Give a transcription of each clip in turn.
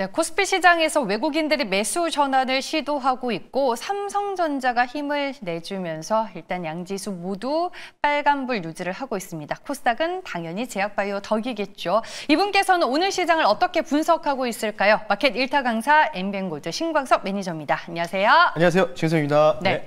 네, 코스피 시장에서 외국인들이 매수 전환을 시도하고 있고 삼성전자가 힘을 내주면서 일단 양지수 모두 빨간불 유지를 하고 있습니다. 코스닥은 당연히 제약바이오 덕이겠죠. 이분께서는 오늘 시장을 어떻게 분석하고 있을까요? 마켓 1타 강사 엠비엔골드 신광섭 매니저입니다. 안녕하세요. 안녕하세요. 신성입니다. 네.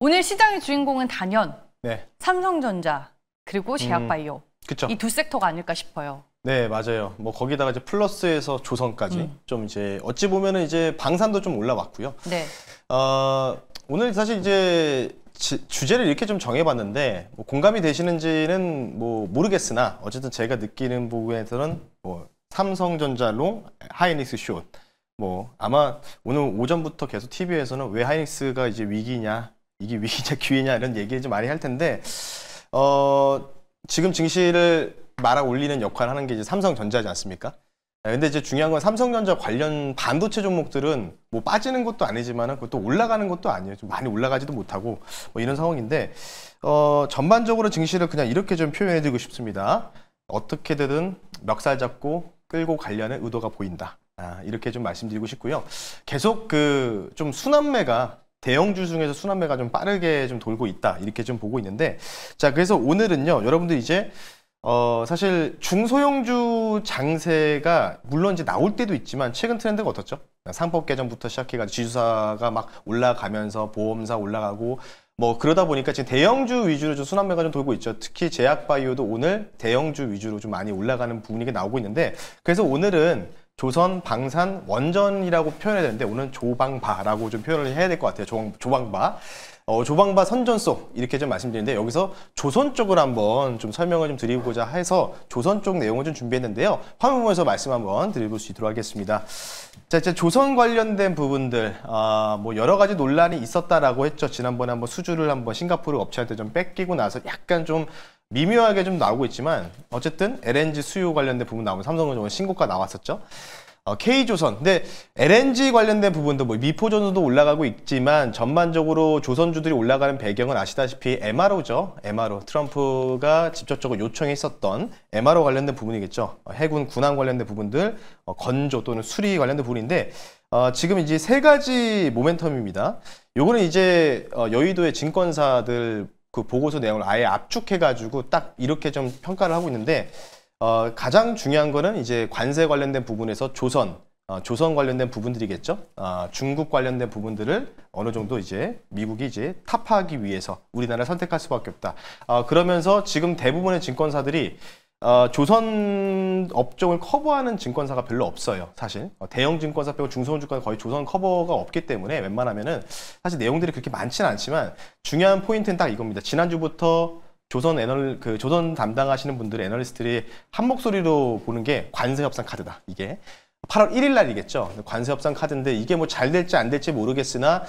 오늘 시장의 주인공은 단연 네. 삼성전자 그리고 제약바이오 그쵸. 이 두 섹터가 아닐까 싶어요. 네, 맞아요. 뭐 거기다가 이제 플러스에서 조선까지 좀 이제 어찌 보면은 이제 방산도 좀 올라왔고요. 네. 오늘 사실 이제 주제를 이렇게 좀 정해봤는데 뭐 공감이 되시는지는 뭐 모르겠으나 어쨌든 제가 느끼는 부분에서는 뭐 삼성전자롱, 하이닉스 숏. 뭐 아마 오늘 오전부터 계속 TV에서는 왜 하이닉스가 이제 위기냐, 이게 위기냐 기회냐 이런 얘기 좀 많이 할 텐데 지금 증시를 말아 올리는 역할을 하는 게 이제 삼성전자지 않습니까? 근데 이제 중요한 건 삼성전자 관련 반도체 종목들은 뭐 빠지는 것도 아니지만 그것도 올라가는 것도 아니에요. 좀 많이 올라가지도 못하고 뭐 이런 상황인데 전반적으로 증시를 그냥 이렇게 좀 표현해 드리고 싶습니다. 어떻게든 멱살 잡고 끌고 가려는 의도가 보인다. 이렇게 좀 말씀드리고 싶고요. 계속 그 좀 순환매가 대형주 중에서 순환매가 좀 빠르게 좀 돌고 있다. 이렇게 좀 보고 있는데 자, 그래서 오늘은요. 여러분들 이제 사실 중소형주 장세가 물론 이제 나올 때도 있지만 최근 트렌드가 어떻죠? 상법 개정부터 시작해가지고 지주사가 막 올라가면서 보험사 올라가고 뭐 그러다 보니까 지금 대형주 위주로 좀 순환매가 좀 돌고 있죠. 특히 제약바이오도 오늘 대형주 위주로 좀 많이 올라가는 분위기가 나오고 있는데 그래서 오늘은 조선, 방산, 원전이라고 표현해야 되는데 오늘은 조방바라고 좀 표현을 해야 될 것 같아요. 조방바. 조방바 선전송 이렇게 좀 말씀드리는데 여기서 조선 쪽을 한번 좀 설명을 좀 드리고자 해서 조선 쪽 내용을 좀 준비했는데요. 화면 보면서 말씀 한번 드릴 수 있도록 하겠습니다. 자, 이제 조선 관련된 부분들 뭐 여러 가지 논란이 있었다라고 했죠. 지난번에 한번 수주를 한번 싱가포르 업체한테 좀 뺏기고 나서 약간 좀 미묘하게 좀 나오고 있지만 어쨌든 LNG 수요 관련된 부분 나오면 삼성전자 신고가 나왔었죠. K조선. 근데 LNG 관련된 부분도 뭐 미포전도 올라가고 있지만 전반적으로 조선주들이 올라가는 배경은 아시다시피 MRO죠. MRO. 트럼프가 직접적으로 요청했었던 MRO 관련된 부분이겠죠. 해군 군함 관련된 부분들, 건조 또는 수리 관련된 부분인데 지금 이제 세 가지 모멘텀입니다. 요거는 이제 여의도의 증권사들 그 보고서 내용을 아예 압축해가지고 딱 이렇게 좀 평가를 하고 있는데 가장 중요한 거는 이제 관세 관련된 부분에서 조선 관련된 부분들이겠죠. 중국 관련된 부분들을 어느 정도 이제 미국이 이제 타파하기 위해서 우리나라를 선택할 수밖에 없다. 그러면서 지금 대부분의 증권사들이 조선 업종을 커버하는 증권사가 별로 없어요. 사실 대형 증권사 빼고 중소형 증권사 거의 조선 커버가 없기 때문에 웬만하면은 사실 내용들이 그렇게 많지는 않지만 중요한 포인트는 딱 이겁니다. 지난주부터 조선 담당하시는 분들 애널리스트들이 한 목소리로 보는 게 관세 협상 카드다. 이게 8월 1일 날이겠죠. 관세 협상 카드인데 이게 뭐 잘 될지 안 될지 모르겠으나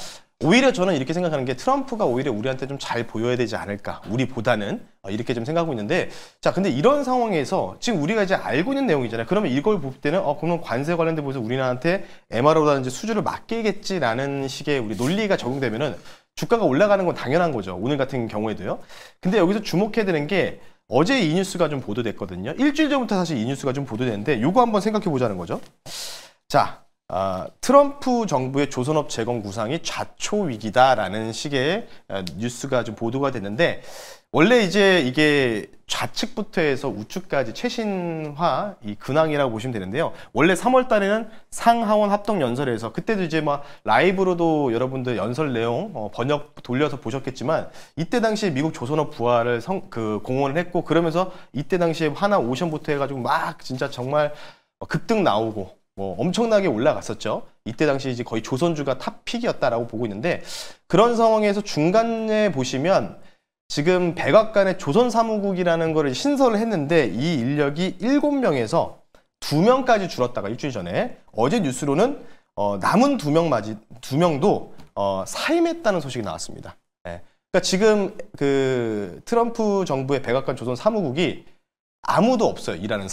오히려 저는 이렇게 생각하는 게 트럼프가 오히려 우리한테 좀 잘 보여야 되지 않을까. 우리보다는 이렇게 좀 생각하고 있는데 자, 근데 이런 상황에서 지금 우리가 이제 알고 있는 내용이잖아요. 그러면 이걸 볼 때는 그러면 관세 관련된 부분에서 우리나라한테 MRO라든지 수주를 맡기겠지라는 식의 우리 논리가 적용되면은 주가가 올라가는 건 당연한 거죠. 오늘 같은 경우에도요. 근데 여기서 주목해야 되는 게 어제 이 뉴스가 좀 보도됐거든요. 일주일 전부터 사실 이 뉴스가 좀 보도됐는데 요거 한번 생각해 보자는 거죠. 자, 트럼프 정부의 조선업 재건 구상이 좌초 위기다라는 식의 뉴스가 좀 보도가 됐는데 원래 이제 이게 좌측부터 해서 우측까지 최신화 이 근황이라고 보시면 되는데요. 원래 3월 달에는 상하원 합동 연설에서 그때도 이제 막 라이브로도 여러분들 연설 내용 번역 돌려서 보셨겠지만 이때 당시에 미국 조선업 부활을 공언을 했고 그러면서 이때 당시에 하나 오션부터 해가지고 막 진짜 정말 급등 나오고 뭐 엄청나게 올라갔었죠. 이때 당시 이제 거의 조선주가 탑픽이었다라고 보고 있는데 그런 상황에서 중간에 보시면 지금 백악관의 조선사무국이라는 거를 신설을 했는데 이 인력이 7명에서 2명까지 줄었다가 일주일 전에 어제 뉴스로는 남은 2명도 사임했다는 소식이 나왔습니다. 네. 그러니까 지금 그 트럼프 정부의 백악관 조선사무국이 아무도 없어요. 일하는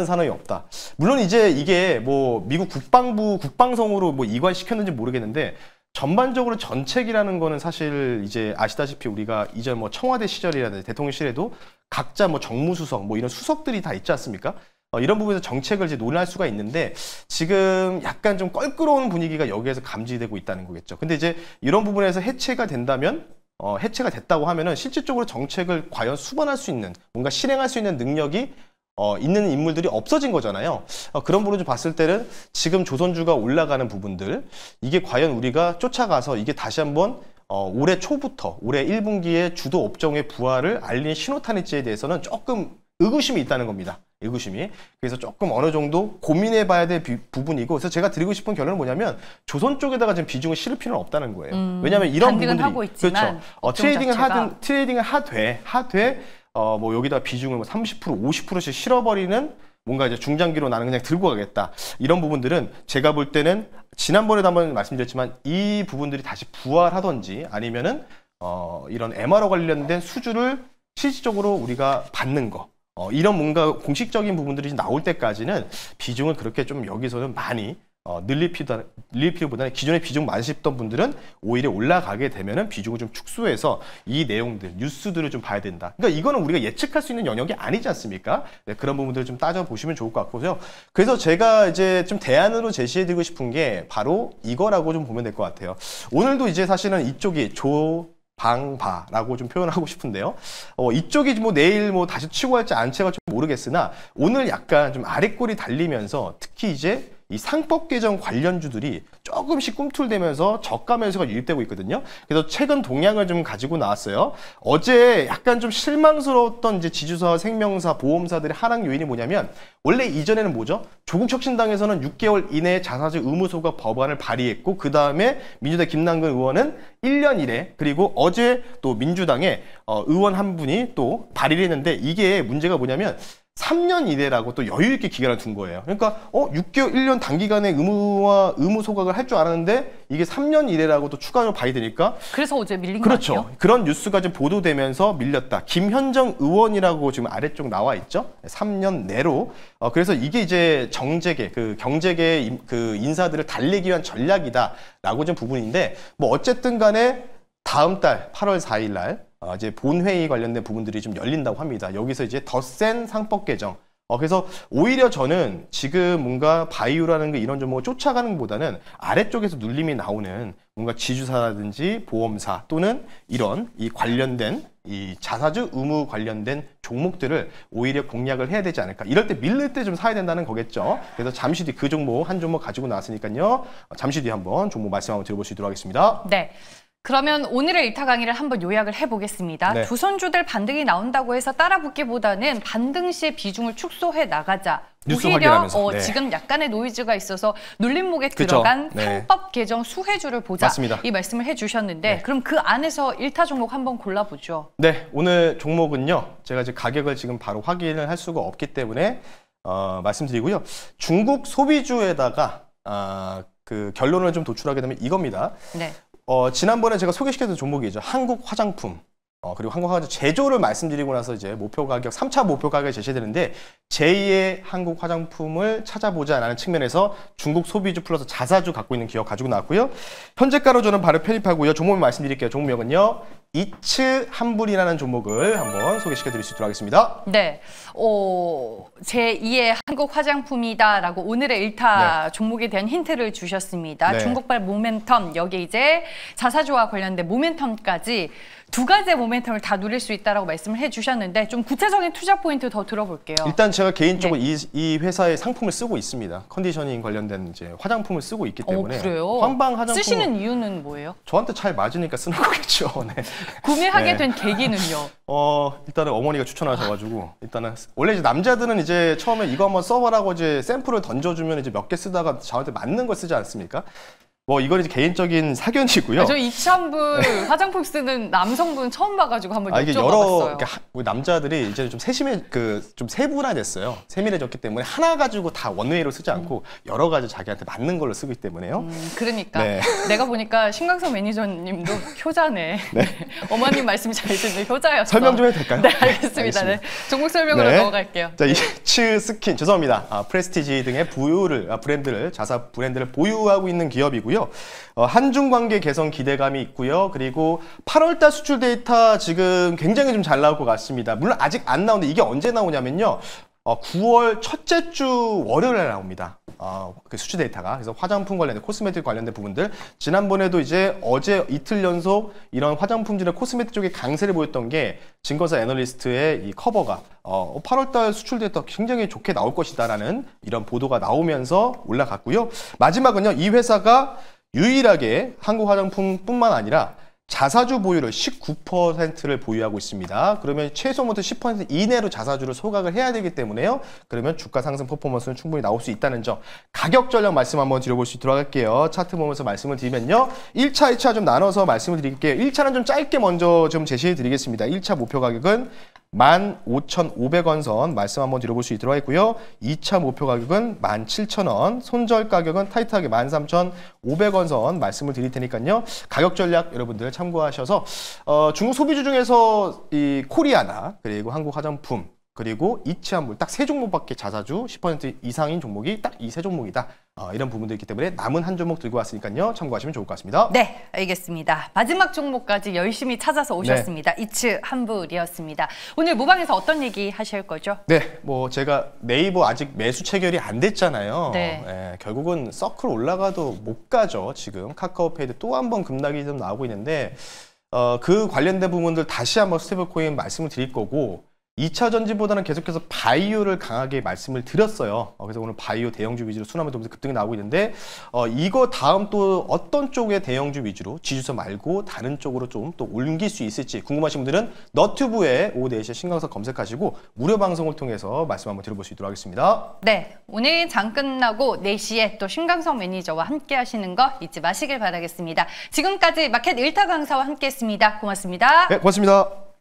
사람이 없다. 물론 이제 이게 뭐 미국 국방부 국방성으로 뭐 이관시켰는지 모르겠는데 전반적으로 전책이라는 거는 사실 이제 아시다시피 우리가 이전 뭐 청와대 시절이라든지 대통령 시절에도 각자 뭐 정무수석 뭐 이런 수석들이 다 있지 않습니까? 이런 부분에서 정책을 이제 논의할 수가 있는데 지금 약간 좀 껄끄러운 분위기가 여기에서 감지되고 있다는 거겠죠. 근데 이제 이런 부분에서 해체가 된다면 해체가 됐다고 하면은 실질적으로 정책을 과연 수반할 수 있는 뭔가 실행할 수 있는 능력이 있는 인물들이 없어진 거잖아요. 그런 부분을 좀 봤을 때는 지금 조선주가 올라가는 부분들 이게 과연 우리가 쫓아가서 이게 다시 한번 올해 초부터 올해 1분기에 주도 업종의 부활을 알린 신호탄일지에 대해서는 조금 의구심이 있다는 겁니다. 의구심이. 그래서 조금 어느 정도 고민해 봐야 될 부분이고, 그래서 제가 드리고 싶은 결론은 뭐냐면 조선 쪽에다가 지금 비중을 실을 필요는 없다는 거예요. 왜냐하면 이런 부분들이 하고 있지만 그렇죠. 트레이딩을 하되 뭐 여기다 비중을 뭐 30%, 50%씩 실어버리는 뭔가 이제 중장기로 나는 그냥 들고 가겠다. 이런 부분들은 제가 볼 때는 지난번에도 한번 말씀드렸지만 이 부분들이 다시 부활하던지 아니면은 이런 MRO 관련된 수주를 실질적으로 우리가 받는 거. 이런 뭔가 공식적인 부분들이 나올 때까지는 비중을 그렇게 좀 여기서는 많이 늘릴 필요보다는 기존에 비중 많으셨던 분들은 오히려 올라가게 되면은 비중을 좀 축소해서 이 내용들, 뉴스들을 좀 봐야 된다. 그러니까 이거는 우리가 예측할 수 있는 영역이 아니지 않습니까? 네, 그런 부분들을 좀 따져보시면 좋을 것 같고요. 그래서 제가 이제 좀 대안으로 제시해드리고 싶은 게 바로 이거라고 좀 보면 될 것 같아요. 오늘도 이제 사실은 이쪽이 방바라고 좀 표현하고 싶은데요. 이쪽이 뭐 내일 뭐 다시 치고 할지 안 치고 할지 모르겠으나 오늘 약간 좀 아랫골이 달리면서 특히 이제 이 상법 개정 관련주들이 조금씩 꿈틀대면서 저가 매수가 유입되고 있거든요. 그래서 최근 동향을 좀 가지고 나왔어요. 어제 약간 좀 실망스러웠던 이제 지주사, 생명사, 보험사들의 하락 요인이 뭐냐면 원래 이전에는 뭐죠? 조국혁신당에서는 6개월 이내에 자사주 의무소각 법안을 발의했고 그 다음에 민주당 김남근 의원은 1년 이내 그리고 어제 또 민주당의 의원 한 분이 또 발의를 했는데 이게 문제가 뭐냐면 3년 이내라고 또 여유 있게 기간을 둔 거예요. 그러니까 6개월, 1년 단기간에 의무 소각을 할 줄 알았는데 이게 3년 이내라고 또 추가로 발의되니까 그래서 어제 밀린 거 그렇죠. 아니에요? 그런 뉴스가 좀 보도되면서 밀렸다. 김현정 의원이라고 지금 아래쪽 나와 있죠. 3년 내로. 그래서 이게 이제 정재계, 그 경제계 그 인사들을 달래기 위한 전략이다라고 좀 부분인데 뭐 어쨌든 간에 다음 달 8월 4일 날 이제 본회의 관련된 부분들이 좀 열린다고 합니다. 여기서 이제 더 센 상법 개정. 그래서 오히려 저는 지금 뭔가 바이오라는 게 이런 종목을 쫓아가는 것보다는 아래쪽에서 눌림이 나오는 뭔가 지주사라든지 보험사 또는 이런 이 관련된 이 자사주 의무 관련된 종목들을 오히려 공략을 해야 되지 않을까. 이럴 때 밀릴 때 좀 사야 된다는 거겠죠. 그래서 잠시 뒤 그 종목 한 종목 가지고 나왔으니까요. 잠시 뒤 한번 종목 말씀 한번 들어볼 수 있도록 하겠습니다. 네. 그러면 오늘의 일타 강의를 한번 요약을 해보겠습니다. 네. 조선주들 반등이 나온다고 해서 따라붙기보다는 반등 시에 비중을 축소해 나가자. 뉴스 오히려 확인하면서. 네. 지금 약간의 노이즈가 있어서 눌림목에 그쵸? 들어간 네. 상법 개정 수혜주를 보자. 맞습니다. 이 말씀을 해주셨는데 네. 그럼 그 안에서 일타 종목 한번 골라보죠. 네, 오늘 종목은요. 제가 이제 가격을 지금 바로 확인을 할 수가 없기 때문에 말씀드리고요. 중국 소비주에다가 그 결론을 좀 도출하게 되면 이겁니다. 네. 지난번에 제가 소개시켜드린 종목이죠. 한국 화장품. 그리고 한국 화장품 제조를 말씀드리고 나서 이제 목표 가격, 3차 목표 가격이 제시되는데 제2의 한국 화장품을 찾아보자라는 측면에서 중국 소비주 플러스 자사주 갖고 있는 기업 가지고 나왔고요. 현재가로 저는 바로 편입하고요. 종목 말씀드릴게요. 종목은요. 이츠 한불이라는 종목을 한번 소개시켜드릴 수 있도록 하겠습니다. 네, 제2의 한국 화장품이다라고 오늘의 일타 종목에 대한 힌트를 주셨습니다. 네. 중국발 모멘텀, 여기 이제 자사주와 관련된 모멘텀까지 두 가지의 모멘텀을 다 누릴 수 있다라고 말씀을 해주셨는데 좀 구체적인 투자 포인트 더 들어볼게요. 일단 제가 개인적으로 이 회사의 상품을 쓰고 있습니다. 컨디셔닝 관련된 이제 화장품을 쓰고 있기 때문에. 그래요? 황방 화장품 쓰시는 이유는 뭐예요? 저한테 잘 맞으니까 쓰는 거겠죠. 네. 구매하게 네. 된 계기는요? 일단은 어머니가 추천하셔가지고 일단은 원래 이제 남자들은 이제 처음에 이거 한번 써보라고 이제 샘플을 던져주면 이제 몇 개 쓰다가 저한테 맞는 걸 쓰지 않습니까? 뭐 이건 이제 개인적인 사견이고요. 저 이치한불 화장품 쓰는 남성분 처음 봐가지고 한번 이게 여쭤봐봤어요. 남자들이 이제 좀 좀 세분화됐어요. 세밀해졌기 때문에 하나 가지고 다 원웨이로 쓰지 않고 여러 가지 자기한테 맞는 걸로 쓰기 때문에요. 그러니까 네. 내가 보니까 신광석 매니저님도 효자네. 네. 어머님 말씀이 잘 듣는 효자였어. 설명 좀 해도 될까요? 네, 알겠습니다. 네. 종목 설명으로 네. 넘어갈게요. 자, 이츠 스킨 죄송합니다. 프레스티지 등의 자사 브랜드를 보유하고 있는 기업이고요. 한중 관계 개선 기대감이 있고요. 그리고 8월달 수출 데이터 지금 굉장히 좀 잘 나올 것 같습니다. 물론 아직 안 나오는데 이게 언제 나오냐면요. 9월 첫째 주 월요일에 나옵니다. 그 수치 데이터가. 그래서 화장품 관련된 코스메틱 관련된 부분들 지난번에도 이제 어제 이틀 연속 이런 화장품들의 코스메틱 쪽에 강세를 보였던 게 증권사 애널리스트의 이 커버가 8월달 수출 데이터 굉장히 좋게 나올 것이다라는 이런 보도가 나오면서 올라갔고요. 마지막은요, 이 회사가 유일하게 한국 화장품뿐만 아니라 자사주 보유를 19%를 보유하고 있습니다. 그러면 최소 모두 10% 이내로 자사주를 소각을 해야 되기 때문에요. 그러면 주가 상승 퍼포먼스는 충분히 나올 수 있다는 점. 가격 전략 말씀 한번 드려볼 수 있도록 할게요. 차트 보면서 말씀을 드리면요. 1차, 2차 좀 나눠서 말씀을 드릴게요. 1차는 좀 짧게 먼저 좀 제시해 드리겠습니다. 1차 목표 가격은 15,500원 선 말씀 한번 드려볼 수 있도록 했고요. 2차 목표 가격은 17,000원, 손절 가격은 타이트하게 13,500원 선 말씀을 드릴 테니까요. 가격 전략 여러분들 참고하셔서 중국 소비주 중에서 이 코리아나 그리고 한국 화장품 그리고 이치한물 딱 세 종목밖에 자사주 10% 이상인 종목이 딱 이 세 종목이다. 이런 부분도 있기 때문에 남은 한 종목 들고 왔으니까요. 참고하시면 좋을 것 같습니다. 네, 알겠습니다. 마지막 종목까지 열심히 찾아서 오셨습니다. 이츠한불이었습니다. 오늘 모방에서 어떤 얘기 하실 거죠? 네, 뭐 제가 네이버 아직 매수 체결이 안 됐잖아요. 네. 결국은 서클 올라가도 못 가죠. 지금 카카오페이도 또 한 번 급락이 좀 나오고 있는데 그 관련된 부분들 다시 한번 스테이블코인 말씀을 드릴 거고 2차 전지보다는 계속해서 바이오를 강하게 말씀을 드렸어요. 그래서 오늘 바이오 대형주 위주로 순환매 도면서 급등이 나오고 있는데 이거 다음 또 어떤 쪽의 대형주 위주로 지주사 말고 다른 쪽으로 좀 또 옮길 수 있을지 궁금하신 분들은 너튜브에 오후 4시에 신강석 검색하시고 무료 방송을 통해서 말씀 한번 들어볼 수 있도록 하겠습니다. 네, 오늘 장 끝나고 4시에 또 신강석 매니저와 함께 하시는 거 잊지 마시길 바라겠습니다. 지금까지 마켓 1타 강사와 함께 했습니다. 고맙습니다. 네, 고맙습니다.